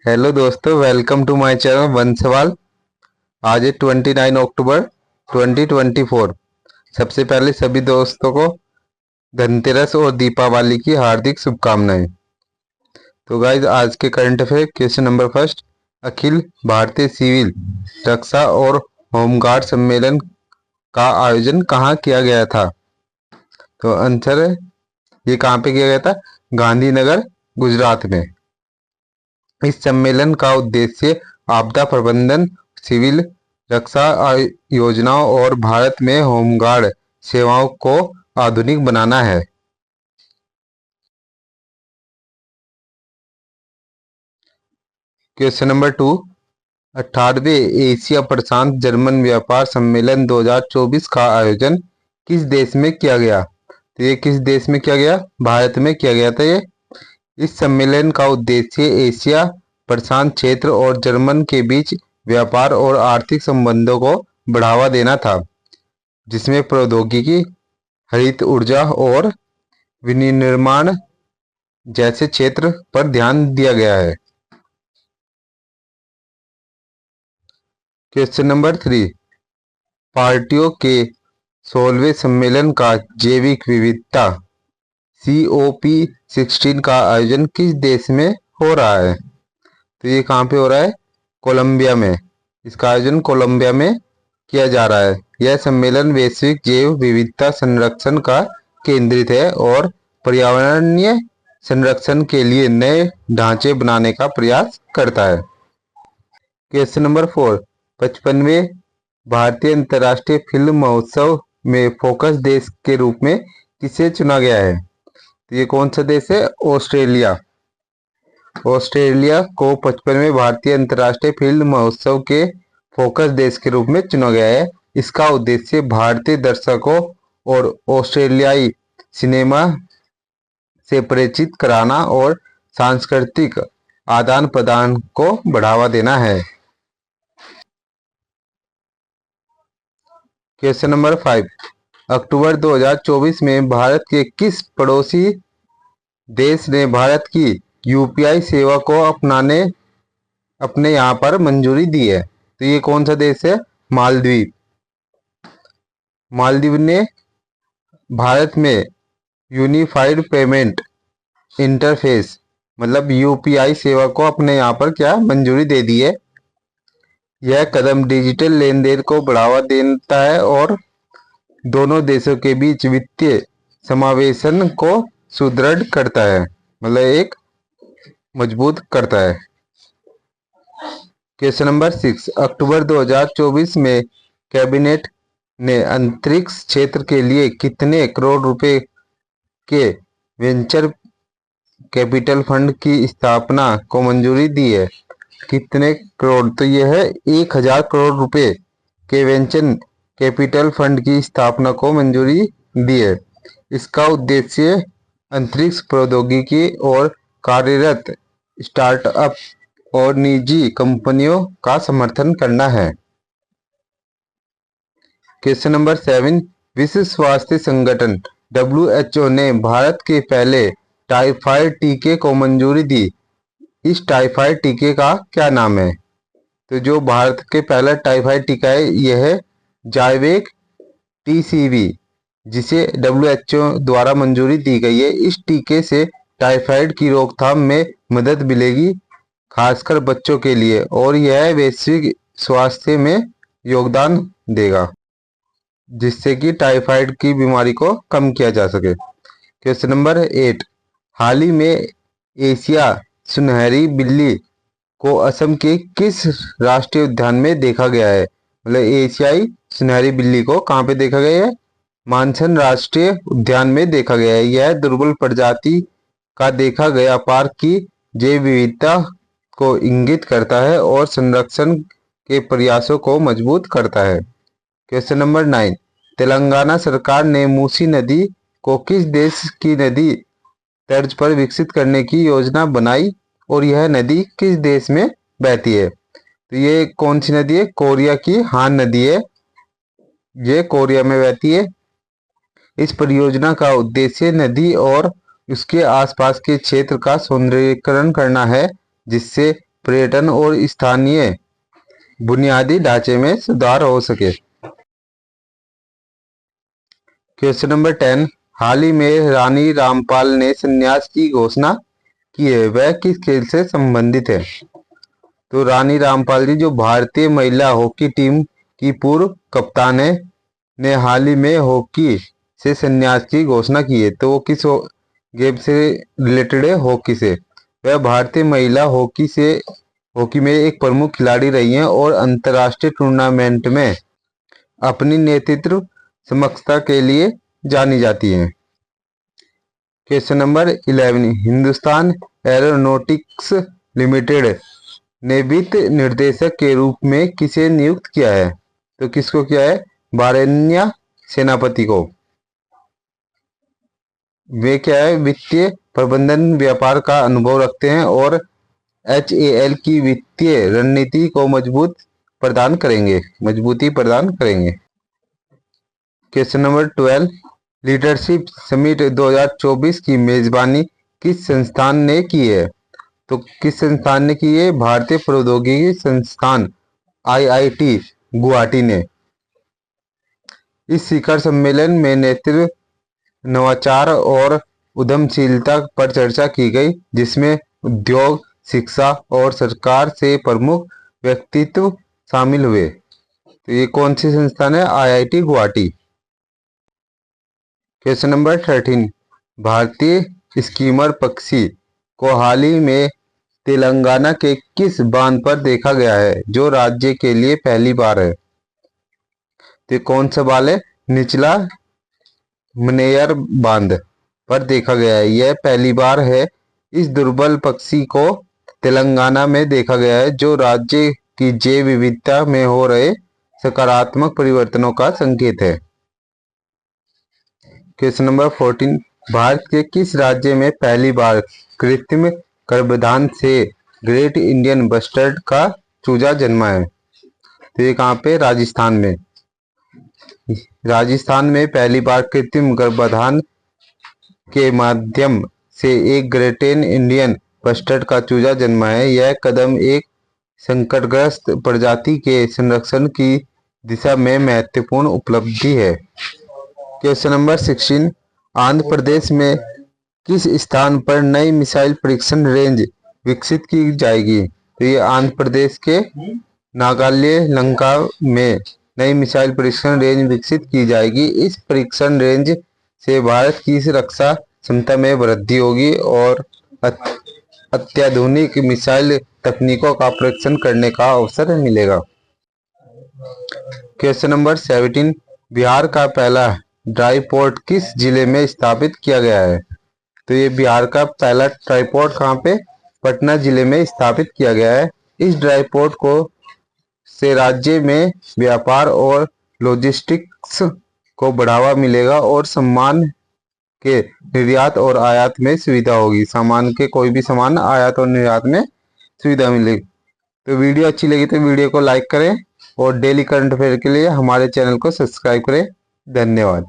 Hello दोस्तों, welcome to my channel one सवाल। आज है 29 अक्टूबर 2024। सबसे पहले सभी दोस्तों को धनतेरस और दीपावली की हार्दिक शुभकामनाएं। तो गाइज, आज के current affair question number first. अखिल भारतीय सिविल रक्षा और होमगार्ड सम्मेलन का आयोजन कहाँ किया गया था? तो आंसर है, ये कहाँ पे किया गया था? गांधीनगर, गुजरात में। इस सम्मेलन का उद्देश्य आपदा प्रबंधन, सिविल रक्षा योजनाओं और भारत में होमगार्ड सेवाओं को आधुनिक बनाना है। Question number two. 18वें एशिया प्रशांत जर्मन व्यापार सम्मेलन 2024 का आयोजन किस देश में किया गया? तो ये किस देश में किया गया? भारत में किया गया था ये। इस सम्मेलन का उद्देश्य एशिया प्रशांत क्षेत्र और जर्मन के बीच व्यापार और आर्थिक संबंधों को बढ़ावा देना था, जिसमें प्रौद्योगिकी, हरित ऊर्जा और विनिर्माण जैसे क्षेत्र पर ध्यान दिया गया है। Question number three. पार्टियों के 16वें सम्मेलन का जैविक विविधता COP16 का आयोजन किस देश में हो रहा है? तो ये कहाँ पे हो रहा है? कोलंबिया में। इसका आयोजन कोलंबिया में किया जा रहा है। यह सम्मेलन वैश्विक जैव विविधता संरक्षण का केंद्रित है और पर्यावरणीय संरक्षण के लिए नए ढांचे बनाने का प्रयास करता है। Question number four. 55वें भारतीय अंतर्राष्ट्रीय फिल्म महोत्सव में फोकस देश के रूप में किसे चुना गया है? तो ये कौन सा देश है? ऑस्ट्रेलिया। ऑस्ट्रेलिया को 55वें भारतीय अंतर्राष्ट्रीय फिल्म महोत्सव के फोकस देश के रूप में चुना गया है। इसका उद्देश्य भारतीय दर्शकों और ऑस्ट्रेलियाई सिनेमा से परिचित कराना और सांस्कृतिक आदान प्रदान को बढ़ावा देना है। Question number 5। अक्टूबर 2024 में भारत के किस पड़ोसी देश ने भारत की UPI सेवा को अपने यहाँ पर मंजूरी दी है? तो ये कौन सा देश है? मालदीव। मालदीव ने भारत में यूनिफाइड पेमेंट इंटरफेस मतलब UPI सेवा को अपने यहाँ पर क्या मंजूरी दे दी है। यह कदम डिजिटल लेन देन को बढ़ावा देता है और दोनों देशों के बीच वित्तीय समावेशन को सुदृढ़ करता है, मतलब एक मजबूत करता है। Question number 6। अक्टूबर 2024 में कैबिनेट ने अंतरिक्ष क्षेत्र के लिए कितने करोड़ रुपए के वेंचर कैपिटल फंड की स्थापना को मंजूरी दी है? कितने करोड़? तो यह है 1000 करोड़ रुपए के वेंचर कैपिटल फंड की स्थापना को मंजूरी दी है। इसका उद्देश्य अंतरिक्ष प्रौद्योगिकी और कार्यरत स्टार्टअप और निजी कंपनियों का समर्थन करना है। Question number 7। विश्व स्वास्थ्य संगठन WHO ने भारत के पहले टाइफाइड टीके को मंजूरी दी। इस टाइफाइड टीके का क्या नाम है? तो जो भारत के पहला टाइफाइड टीका है यह है जाइवेक TCV, जिसे WHO द्वारा मंजूरी दी गई है। इस टीके से टाइफाइड की रोकथाम में मदद मिलेगी, खासकर बच्चों के लिए, और यह वैश्विक स्वास्थ्य में योगदान देगा, जिससे कि टाइफाइड की बीमारी को कम किया जा सके। Question number 8। हाल ही में एशिया सुनहरी बिल्ली को असम के किस राष्ट्रीय उद्यान में देखा गया है? मतलब एशियाई सुनहरी बिल्ली को कहाँ पे देखा गया है? मानसन राष्ट्रीय उद्यान में देखा गया है। यह दुर्लभ प्रजाति का देखा गया पार्क की जैव विविधता को इंगित करता है और संरक्षण के प्रयासों को मजबूत करता है। Question number 9। तेलंगाना सरकार ने मूसी नदी को किस देश की नदी तर्ज पर विकसित करने की योजना बनाई और यह नदी किस देश में बहती है? तो ये कौन सी नदी है? कोरिया की हान नदी है, ये कोरिया में बहती है। इस परियोजना का उद्देश्य नदी और उसके आसपास के क्षेत्र का सौंदर्यीकरण करना है, जिससे पर्यटन और स्थानीय बुनियादी ढांचे में सुधार हो सके। क्वेश्चन नंबर 10, हाल ही में रानी रामपाल ने संन्यास की घोषणा की है, वह किस खेल से संबंधित है? तो रानी रामपाल जी जो भारतीय महिला हॉकी टीम की पूर्व कप्तान है, ने हाल ही में हॉकी से संन्यास की घोषणा की है। तो वो किस गेम से रिलेटेड है? हॉकी से। वह भारतीय महिला हॉकी में एक प्रमुख खिलाड़ी रही हैं और अंतर्राष्ट्रीय टूर्नामेंट में अपनी नेतृत्व क्षमता के लिए जानी जाती हैं। Question number 11, Hindustan aeronautics limited ने वित्त निर्देशक के रूप में किसे नियुक्त किया है? तो किसको किया है? वारेण्य सेनापति को। वे क्या है? वित्तीय प्रबंधन व्यापार का अनुभव रखते हैं और HAL की वित्तीय रणनीति को मजबूती प्रदान करेंगे। क्वेश्चन नंबर 12, लीडरशिप समिट 2024 की मेजबानी किस संस्थान ने की है? तो किस संस्थान ने की है? भारतीय प्रौद्योगिकी संस्थान IIT गुवाहाटी ने। इस शिखर सम्मेलन में नेतृत्व, नवाचार और उद्यमशीलता पर चर्चा की गई, जिसमें उद्योग, शिक्षा और सरकार से प्रमुख व्यक्तित्व शामिल हुए। तो ये कौन सी संस्थान है? IIT गुवाहाटी। क्वेश्चन नंबर 13, भारतीय स्कीमर पक्षी को हाल ही में तेलंगाना के किस बांध पर देखा गया है, जो राज्य के लिए पहली बार है? तो कौन सा बांध है? निचला मनेयर बांध पर देखा गया है, यह पहली बार है। इस दुर्लभ पक्षी को तेलंगाना में देखा गया है, जो राज्य की जैव विविधता में हो रहे सकारात्मक परिवर्तनों का संकेत है। क्वेश्चन नंबर 14, भारत के किस राज्य में पहली बार कृत्रिम गर्भाधान से ग्रेट इंडियन बस्टर्ड का चूजा जन्मा है? तो ये कहाँ पे? राजस्थान में। राजस्थान में पहली बार कृत्रिम गर्भाधान के माध्यम से एक ग्रेट इंडियन बस्टर्ड का चूजा जन्मा है। यह कदम एक संकटग्रस्त प्रजाति के संरक्षण की दिशा में महत्वपूर्ण उपलब्धि है। क्वेश्चन नंबर 16, आंध्र प्रदेश में किस स्थान पर नई मिसाइल परीक्षण रेंज विकसित की जाएगी? तो ये आंध्र प्रदेश के नागालय लंका में नई मिसाइल परीक्षण रेंज विकसित की जाएगी। इस परीक्षण रेंज से भारत की रक्षा क्षमता में वृद्धि होगी और अत्याधुनिक मिसाइल तकनीकों का परीक्षण करने का अवसर मिलेगा। क्वेश्चन नंबर 17, बिहार का पहला ड्राई पोर्ट किस जिले में स्थापित किया गया है? तो ये बिहार का पहला ड्राई पोर्ट कहाँ पे? पटना जिले में स्थापित किया गया है। इस ड्राई पोर्ट को से राज्य में व्यापार और लॉजिस्टिक्स को बढ़ावा मिलेगा और सामान के निर्यात और आयात में सुविधा होगी। सामान के कोई भी सामान आयात और निर्यात में सुविधा मिलेगी। तो वीडियो अच्छी लगी तो वीडियो को लाइक करें और डेली करंट अफेयर के लिए हमारे चैनल को सब्सक्राइब करें। धन्यवाद।